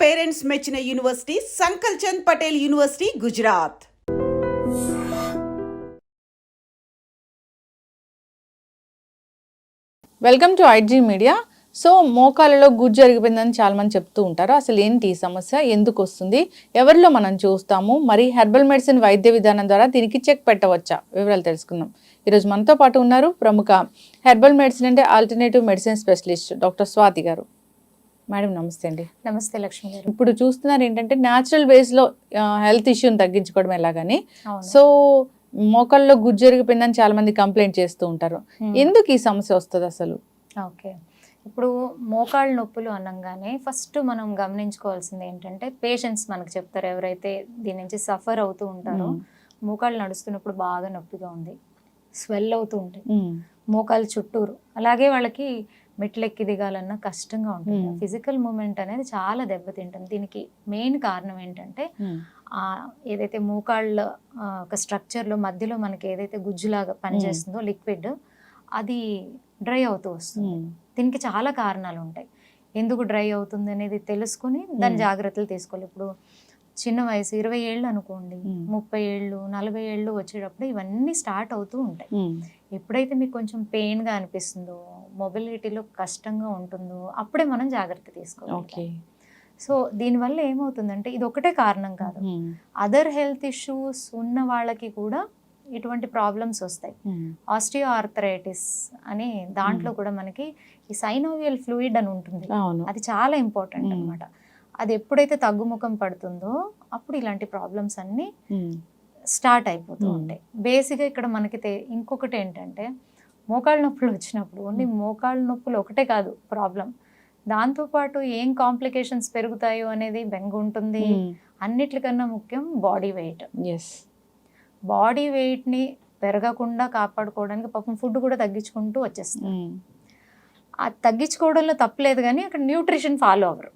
Parents మెచ్చిన university Sankal Chand Patel university, Gujarat. Welcome to IG media. So మోకాళ్ళలో గుజ్జు జరిగిపోయిందని చాలామంది చెప్తూ ఉంటారు. అసలు ఏంటి ఈ సమస్య, ఎందుకు వస్తుంది, ఎవరిలో మనం చూస్తాము, మరి హెర్బల్ మెడిసిన్ వైద్య విధానం ద్వారా దీనికి చెక్ పెట్టవచ్చా, వివరాలు తెలుసుకుందాం. ఈరోజు మనతో పాటు ఉన్నారు ప్రముఖ హెర్బల్ మెడిసిన్ అంటే alternative medicine specialist doctor Swathi గారు. మేడం నమస్తే అండి. నమస్తే లక్ష్మి గారు. ఇప్పుడు చూస్తున్నారు ఏంటంటే న్యాచురల్ వేస్లో హెల్త్ ఇష్యూని తగ్గించుకోవడం ఎలాగని. సో మోకాళ్ళలో గుజ్జు జరిగిపోయిందని చాలా మంది కంప్లైంట్ చేస్తూ ఉంటారు. ఎందుకు ఈ సమస్య వస్తుంది అసలు? ఓకే, ఇప్పుడు మోకాళ్ళ నొప్పులు అనగానే ఫస్ట్ మనం గమనించుకోవాల్సింది ఏంటంటే పేషెంట్స్ మనకు చెప్తారు, ఎవరైతే దీని నుంచి సఫర్ అవుతూ ఉంటారో మోకాళ్ళు నడుస్తున్నప్పుడు బాగా నొప్పిగా ఉంది, స్వెల్ అవుతూ ఉంటాయి మోకాళ్ళ చుట్టూరు, అలాగే వాళ్ళకి మెట్లెక్కి దిగాలన్నా కష్టంగా ఉంటుంది. ఫిజికల్ మూమెంట్ అనేది చాలా దెబ్బతింటుంది. దీనికి మెయిన్ కారణం ఏంటంటే ఏదైతే మోకాళ్ళ ఒక స్ట్రక్చర్లో మధ్యలో మనకి ఏదైతే గుజ్జులాగా పనిచేస్తుందో లిక్విడ్, అది డ్రై అవుతూ వస్తుంది. దీనికి చాలా కారణాలు ఉంటాయి. ఎందుకు డ్రై అవుతుంది అనేది తెలుసుకుని దాని జాగ్రత్తలు తీసుకోవాలి. ఇప్పుడు చిన్న వయసు 20 ఏళ్ళు అనుకోండి, 30 ఏళ్ళు 40 ఏళ్ళు వచ్చేటప్పుడు ఇవన్నీ స్టార్ట్ అవుతూ ఉంటాయి. ఎప్పుడైతే మీకు కొంచెం పెయిన్గా అనిపిస్తుందో, మొబిలిటీలో కష్టంగా ఉంటుందో అప్పుడే మనం జాగ్రత్త తీసుకోవాలి. సో దీనివల్ల ఏమవుతుందంటే ఇది ఒకటే కారణం కాదు, అదర్ హెల్త్ ఇష్యూస్ ఉన్న వాళ్ళకి కూడా ఇటువంటి ప్రాబ్లమ్స్ వస్తాయి. ఆస్టియో ఆర్థరైటిస్ అని దాంట్లో కూడా మనకి ఈ సైనోవియల్ ఫ్లూయిడ్ అని ఉంటుంది, అది చాలా ఇంపార్టెంట్ అనమాట. అది ఎప్పుడైతే తగ్గుముఖం పడుతుందో అప్పుడు ఇలాంటి ప్రాబ్లమ్స్ అన్నీ స్టార్ట్ అయిపోతూ ఉంటాయి. బేసిక్గా ఇక్కడ మనకి ఇంకొకటి ఏంటంటే మోకాళ్ళ నొప్పులు వచ్చినప్పుడు ఓన్లీ మోకాళ్ళ నొప్పులు ఒకటే కాదు ప్రాబ్లం, దాంతోపాటు ఏం కాంప్లికేషన్స్ పెరుగుతాయో అనేది బెంగ ఉంటుంది. అన్నిటికన్నా ముఖ్యం బాడీ వెయిట్. బాడీ వెయిట్ని పెరగకుండా కాపాడుకోవడానికి పాపం ఫుడ్ కూడా తగ్గించుకుంటూ వచ్చేస్తుంది. అది తగ్గించుకోవడంలో తప్పలేదు, కానీ అక్కడ న్యూట్రిషన్ ఫాలో అవ్వరు.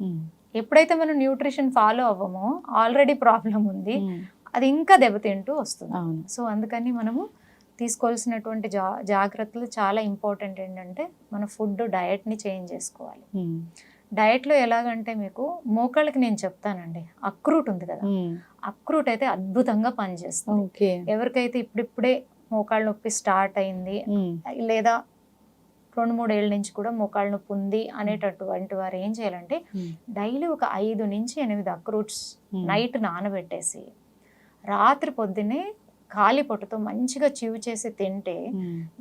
ఎప్పుడైతే మనం న్యూట్రిషన్ ఫాలో అవ్వమో ఆల్రెడీ ప్రాబ్లం ఉంది, అది ఇంకా దెబ్బతింటూ వస్తుంది. సో అందుకని మనము తీసుకోవాల్సినటువంటి జాగ్రత్తలు చాలా ఇంపార్టెంట్. ఏంటంటే మన ఫుడ్ డయట్ని చేంజ్ చేసుకోవాలి. డయట్లో ఎలాగంటే మీకు మోకాళ్ళకి నేను చెప్తానండి, అక్రూట్ ఉంది కదా, అక్రూట్ అయితే అద్భుతంగా పనిచేస్తుంది. ఎవరికైతే ఇప్పుడిప్పుడే మోకాళ్ళ నొప్పి స్టార్ట్ అయింది లేదా 2-3 ఏళ్ళ నుంచి కూడా మోకాళ్ళ నొప్పి ఉంది అనేటటువంటి వారు ఏం చేయాలంటే డైలీ ఒక 5 నుంచి 8 అక్రూట్స్ నైట్ నానబెట్టేసి రాత్రి పొద్దున్నే ఖాళీ పొట్టతో మంచిగా చివ్ చేసి తింటే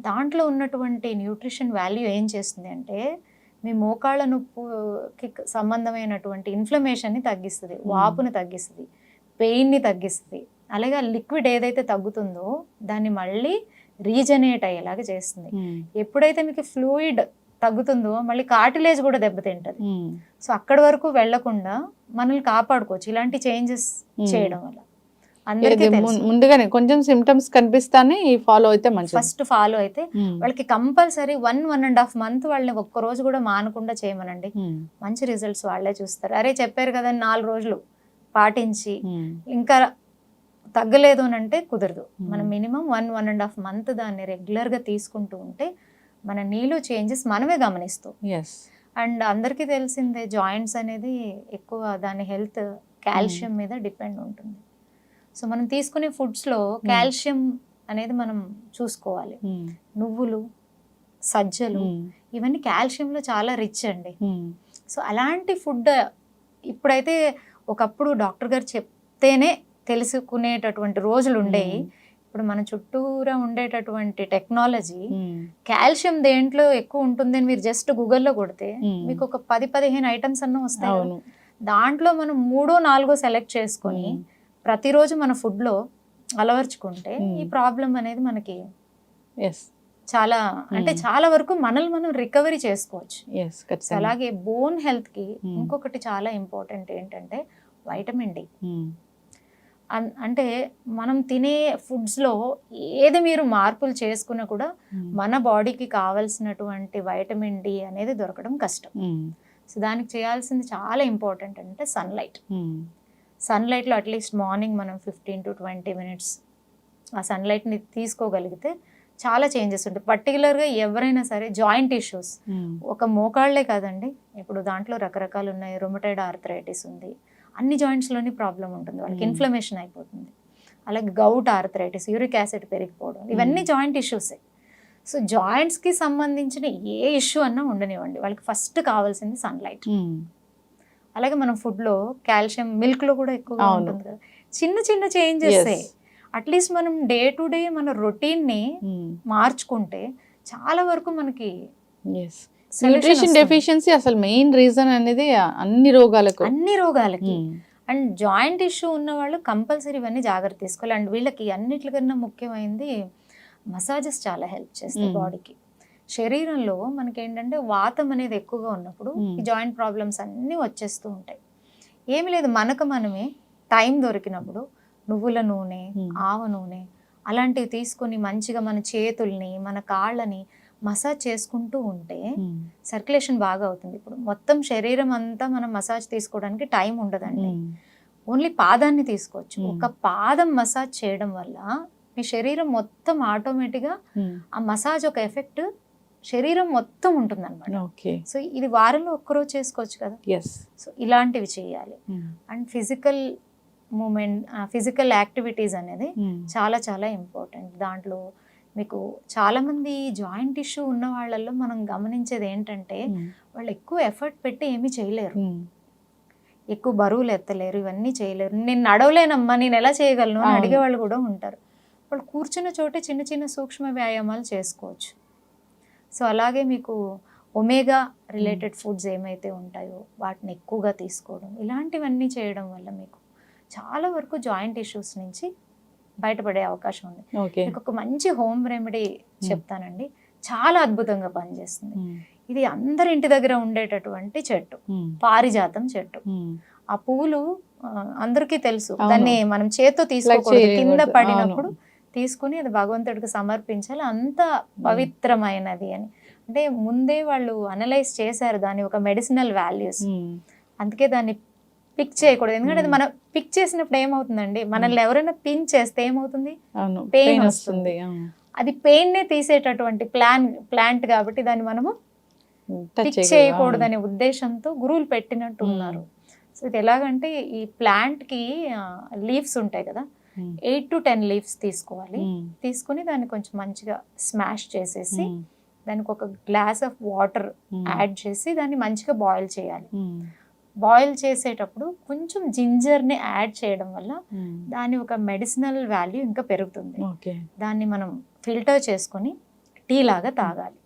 దాంట్లో ఉన్నటువంటి న్యూట్రిషన్ వాల్యూ ఏం చేస్తుంది అంటే మీ మోకాళ్ళ నొప్పికి సంబంధమైనటువంటి ఇన్ఫ్లమేషన్ని తగ్గిస్తుంది, వాపుని తగ్గిస్తుంది, పెయిన్ని తగ్గిస్తుంది. అలాగే లిక్విడ్ ఏదైతే తగ్గుతుందో దాన్ని మళ్ళీ రీజనరేట్ అయ్యేలాగా చేస్తుంది. ఎప్పుడైతే మీకు ఫ్లూయిడ్ తగ్గుతుందో మళ్ళీ కార్టిలేజ్ కూడా దెబ్బతింటది. సో అక్కడి వరకు వెళ్లకుండా మనల్ని కాపాడుకోవచ్చు ఇలాంటి చేంజెస్ చేయడం వల్ల. అందరికీ ముందుగానే కొంచెం సిమ్టమ్స్ కనిపిస్తానే ఫాలో అయితే మంచిది. ఫస్ట్ ఫాలో అయితే వాళ్ళకి కంపల్సరీ 1.5 మంత్ వాళ్ళని ఒక్కరోజు కూడా మానకుండా చేయమనండి, మంచి రిజల్ట్స్ వాళ్ళే చూస్తారు. అరే చెప్పారు కదా 4 రోజులు పాటించి ఇంకా తగ్గలేదు అని అంటే కుదరదు. మనం మినిమం 1.5 మంత్ దాన్ని రెగ్యులర్గా తీసుకుంటూ ఉంటే మన నీళ్ళు చేంజెస్ మనమే గమనిస్తాం. అండ్ అందరికీ తెలిసిందే జాయింట్స్ అనేది ఎక్కువ దాని హెల్త్ కాల్షియం మీద డిపెండ్ ఉంటుంది. సో మనం తీసుకునే ఫుడ్స్లో కాల్షియం అనేది మనం చూసుకోవాలి. నువ్వులు, సజ్జలు ఇవన్నీ కాల్షియంలో చాలా రిచ్ అండి. సో అలాంటి ఫుడ్ ఇప్పుడైతే ఒకప్పుడు డాక్టర్ గారు చెప్తేనే తెలుసుకునేటటువంటి రోజులు ఉండేవి. ఇప్పుడు మన చుట్టూరా ఉండేటటువంటి టెక్నాలజీ కాల్షియం దేంట్లో ఎక్కువ ఉంటుంది అని మీరు జస్ట్ గూగుల్లో కొడితే మీకు ఒక 10-15 ఐటమ్స్ అన్న వస్తాయి. దాంట్లో మనం 3-4 సెలెక్ట్ చేసుకొని ప్రతిరోజు మన ఫుడ్లో అలవర్చుకుంటే ఈ ప్రాబ్లం అనేది మనకి చాలా అంటే చాలా వరకు మనల్ని మనం రికవరీ చేసుకోవచ్చు. అలాగే బోన్ హెల్త్కి ఇంకొకటి చాలా ఇంపార్టెంట్ ఏంటంటే వైటమిన్ డి. అంటే మనం తినే ఫుడ్స్లో ఏది మీరు మార్పులు చేసుకున్నా కూడా మన బాడీకి కావాల్సినటువంటి వైటమిన్ డి అనేది దొరకడం కష్టం. సో దానికి చేయాల్సింది చాలా ఇంపార్టెంట్ అంటే సన్లైట్. సన్లైట్లో అట్లీస్ట్ మార్నింగ్ మనం 15 to 20 minutes ఆ సన్లైట్ని తీసుకోగలిగితే చాలా చేంజెస్ ఉంటాయి. పర్టికులర్గా ఎవరైనా సరే జాయింట్ ఇష్యూస్, ఒక మోకాళ్ళే కాదండి, ఇప్పుడు దాంట్లో రకరకాలు ఉన్నాయి. రొమటైడ్ ఆర్థరైటిస్ ఉంది, అన్ని జాయింట్స్లోని ప్రాబ్లం ఉంటుంది వాళ్ళకి, ఇన్ఫ్లమేషన్ అయిపోతుంది. అలాగే గౌట్ ఆర్థరైటిస్, యూరిక్ యాసిడ్ పెరిగిపోవడం, ఇవన్నీ జాయింట్ ఇష్యూసే. సో జాయింట్స్కి సంబంధించిన ఏ ఇష్యూ అన్నా ఉండనివ్వండి, వాళ్ళకి ఫస్ట్ కావాల్సింది సన్లైట్. అలాగే మనం ఫుడ్లో కాల్షియం, మిల్క్లో కూడా ఎక్కువగా ఉంటుంది కదా. చిన్న చిన్న చేంజెస్, అట్లీస్ట్ మనం డే టు డే మన రొటీన్ని మార్చుకుంటే చాలా వరకు మనకి న్యూట్రిషన్ డెఫిషియన్సీ అసలు మెయిన్ రీజన్ అనేది అన్ని రోగాలకు. అండ్ జాయింట్ ఇష్యూ ఉన్న వాళ్ళు కంపల్సరీ ఇవన్నీ జాగ్రత్త తీసుకోవాలి. అండ్ వీళ్ళకి అన్నిటికన్నా ముఖ్యమైనది మసాజెస్ చాలా హెల్ప్ చేస్తాయి బాడీకి. శరీరంలో మనకి ఏంటంటే వాతం అనేది ఎక్కువగా ఉన్నప్పుడు ఈ జాయింట్ ప్రాబ్లమ్స్ అన్నీ వచ్చేస్తూ ఉంటాయి. ఏమి లేదు, మనకు మనమే టైం దొరికినప్పుడు నువ్వుల నూనె, ఆవ నూనె అలాంటివి తీసుకొని మంచిగా మన చేతుల్ని, మన కాళ్ళని మసాజ్ చేసుకుంటూ ఉంటే సర్క్యులేషన్ బాగా అవుతుంది. ఇప్పుడు మొత్తం శరీరం అంతా మనం మసాజ్ తీసుకోవడానికి టైం ఉండదండి, ఓన్లీ పాదాన్ని తీసుకోవచ్చు. ఒక పాదం మసాజ్ చేయడం వల్ల మీ శరీరం మొత్తం ఆటోమేటిక్గా ఆ మసాజ్ ఒక ఎఫెక్ట్ శరీరం మొత్తం ఉంటుంది అనమాట. సో ఇది వారంలో ఒక్కరోజు చేసుకోవచ్చు కదా. సో ఇలాంటివి చేయాలి. And physical movement, physical activities అనేది చాలా చాలా ఇంపార్టెంట్. దాంట్లో మీకు చాలామంది జాయింట్ ఇష్యూ ఉన్న వాళ్ళల్లో మనం గమనించేది ఏంటంటే వాళ్ళు ఎక్కువ ఎఫర్ట్ పెట్టి ఏమీ చేయలేరు, ఎక్కువ బరువులు ఎత్తలేరు, ఇవన్నీ చేయలేరు. నేను నడవలేనమ్మా, నేను ఎలా చేయగలను అని అడిగే వాళ్ళు కూడా ఉంటారు. వాళ్ళు కూర్చున్న చోటే చిన్న చిన్న సూక్ష్మ వ్యాయామాలు చేసుకోవచ్చు. సో అలాగే మీకు ఒమేగా రిలేటెడ్ ఫుడ్స్ ఏమైతే ఉంటాయో వాటిని ఎక్కువగా తీసుకోవడం, ఇలాంటివన్నీ చేయడం వల్ల మీకు చాలా వరకు జాయింట్ ఇష్యూస్ నుంచి బయటపడే అవకాశం ఉంది. మీకు ఒక మంచి హోమ్ రెమెడీ చెప్తానండి, చాలా అద్భుతంగా పనిచేస్తుంది. ఇది అందరి ఇంటి దగ్గర ఉండేటటువంటి చెట్టు, పారిజాతం చెట్టు. ఆ పువ్వులు అందరికీ తెలుసు, దాన్ని మనం చేత్తో తీసుకోకూడదు, కింద పడినప్పుడు తీసుకుని అది భగవంతుడికి సమర్పించాలి, అంత పవిత్రమైనది అని. అంటే ముందే వాళ్ళు అనలైజ్ చేశారు దాని ఒక మెడిసినల్ వాల్యూస్, అందుకే దాన్ని పిక్ చేయకూడదు. ఎందుకంటే అది మనం పిక్ చేసినప్పుడు ఏమవుతుందండి, మనల్ని ఎవరైనా పిన్ చేస్తే ఏమవుతుంది, పెయిన్ వస్తుంది. అది పెయిన్ నే తీసేటటువంటి ప్లాంట్ కాబట్టి దాన్ని మనము పిక్ చేయకూడదనే ఉద్దేశంతో గురువులు పెట్టినట్టు ఉన్నారు. సో ఇది ఎలాగంటే ఈ ప్లాంట్ కి లీవ్స్ ఉంటాయి కదా, 8 to 10 లీవ్స్ తీసుకోవాలి. తీసుకుని దాన్ని కొంచెం మంచిగా స్మాష్ చేసేసి దానికి ఒక గ్లాస్ ఆఫ్ వాటర్ యాడ్ చేసి దాన్ని మంచిగా బాయిల్ చేయాలి. బాయిల్ చేసేటప్పుడు కొంచెం జింజర్ని యాడ్ చేయడం వల్ల దాని ఒక మెడిసినల్ వాల్యూ ఇంకా పెరుగుతుంది. దాన్ని మనం ఫిల్టర్ చేసుకొని టీ లాగా తాగాలి.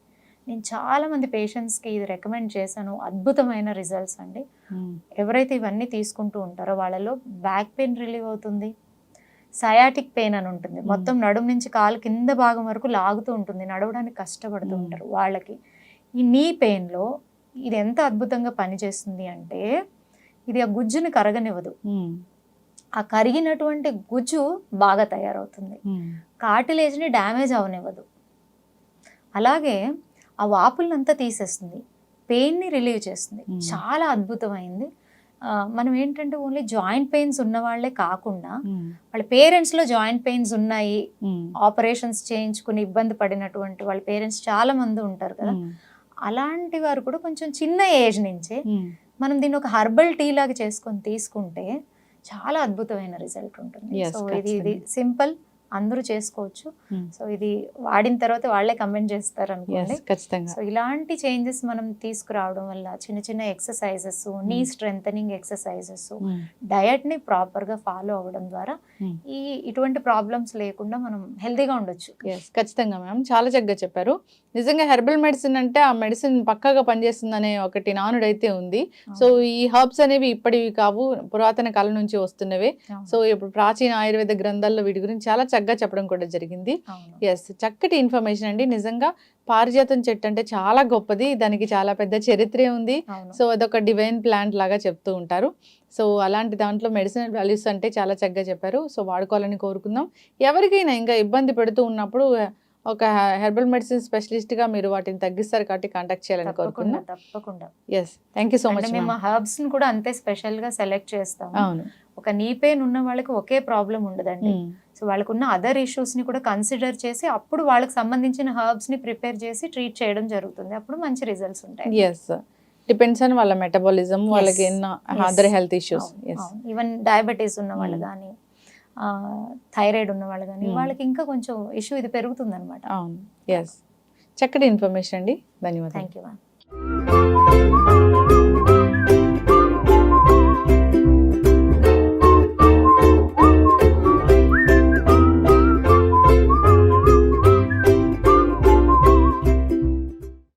నేను చాలా మంది పేషెంట్స్కి ఇది రికమెండ్ చేశాను, అద్భుతమైన రిజల్ట్స్ అండి. ఎవరైతే ఇవన్నీ తీసుకుంటూ ఉంటారో వాళ్ళలో బ్యాక్ పెయిన్ రిలీవ్ అవుతుంది, సయాటిక్ పెయిన్ అని ఉంటుంది, మొత్తం నడుము నుంచి కాలు కింద భాగం వరకు లాగుతూ ఉంటుంది, నడవడానికి కష్టపడుతూ ఉంటారు వాళ్ళకి. ఈ నీ పెయిన్లో ఇది ఎంత అద్భుతంగా పనిచేస్తుంది అంటే ఇది ఆ గుజ్జుని కరగనివ్వదు, ఆ కరిగినటువంటి గుజ్జు బాగా తయారవుతుంది, కార్టిలేజ్ని డ్యామేజ్ అవనివ్వదు, అలాగే ఆ వాపులంతా తీసేస్తుంది, పెయిన్ని రిలీవ్ చేస్తుంది. చాలా అద్భుతమైంది. మనం ఏంటంటే ఓన్లీ జాయింట్ పెయిన్స్ ఉన్న వాళ్ళే కాకుండా వాళ్ళ పేరెంట్స్లో జాయింట్ పెయిన్స్ ఉన్నాయి, ఆపరేషన్స్ చేయించుకుని ఇబ్బంది పడినటువంటి వాళ్ళ పేరెంట్స్ చాలా మంది ఉంటారు కదా, అలాంటి వారు కూడా కొంచెం చిన్న ఏజ్ నుంచే మనం దీన్ని ఒక హర్బల్ టీ లాగా చేసుకొని తీసుకుంటే చాలా అద్భుతమైన రిజల్ట్ ఉంటుంది. సో ఇది సింపుల్, అందరూ చేసుకోవచ్చు. సో ఇది వాడిన తర్వాత వాళ్ళే కమెంట్ చేస్తారు అనుకోండి. సో ఇలాంటి చేంజెస్ మనం తీసుకురావడం వల్ల చిన్న చిన్న ఎక్సర్సైజెస్, నీ స్ట్రెంథనింగ్ ఎక్సర్సైజెస్, డయట్ ని ప్రాపర్ గా ఫాలో అవ్వడం ద్వారా ఇటువంటి ప్రాబ్లమ్స్ లేకుండా మనం హెల్తీగా ఉండొచ్చు. ఖచ్చితంగా మ్యామ్, చాలా చక్కగా చెప్పారు. నిజంగా హెర్బల్ మెడిసిన్ అంటే ఆ మెడిసిన్ పక్కాగా పనిచేస్తుందనే ఒకటి నానుడైతే ఉంది. సో ఈ హర్బ్స్ అనేవి ఇప్పటివి కావు, పురాతన కాలం నుంచి వస్తున్నవే. సో ఇప్పుడు ప్రాచీన ఆయుర్వేద గ్రంథాల్లో వీటి గురించి చాలా చక్కగా చెప్పడం కూడా జరిగింది. ఎస్, చక్కటి ఇన్ఫర్మేషన్ అండి. నిజంగా పారిజాతం చెట్టు అంటే చాలా గొప్పది, దానికి చాలా పెద్ద చరిత్రే ఉంది. సో అదొక డివైన్ ప్లాంట్ లాగా చెప్తూ ఉంటారు. సో అలాంటి దాంట్లో మెడిసినల్ వాల్యూస్ అంటే చాలా చక్కగా చెప్పారు. సో వాడుకోవాలని కోరుకుందాం. ఎవరికైనా ఇంకా ఇబ్బంది పెడుతూ ఉన్నప్పుడు ఒక హెర్బల్ మెడిసిన్ స్పెషలిస్ట్ గా మీరు వాటిని తగ్గిస్తారు కాబట్టి కాంటాక్ట్ చేయాలని కోరుకున్నా. తప్పకుండా. Yes, thank you so much. మేము హర్బ్స్ ని కూడా అంతే స్పెషల్ గా సెలెక్ట్ చేస్తాం. అవును. ఒక నీ పెయిన్ ఉన్న వాళ్ళకి ఒకే ప్రాబ్లం ఉండదండి. సో వాళ్ళకున్న అదర్ ఇష్యూస్ ని కూడా కన్సిడర్ చేసి అప్పుడు వాళ్ళకి సంబంధించిన హర్బ్స్ ని ప్రిపేర్ చేసి ట్రీట్ చేయడం జరుగుతుంది. అప్పుడు మంచి రిజల్ట్స్ ఉంటాయి. ఎస్, డిపెండ్స్ ఆన్ వాళ్ళ మెటబాలిజం, వాళ్ళకి ఎన్నో other health issues. Even diabetes ఉన్న వాళ్ళు కానీ, థైరాయిడ్ ఉన్న వాళ్ళు కానీ, వాళ్ళకి ఇంకా కొంచెం ఇష్యూ ఇది పెరుగుతుంది అనమాట. అవును. ఎస్, చక్కటి ఇన్ఫర్మేషన్ అండి. ధన్యవాదాలు. Thank you ma'am.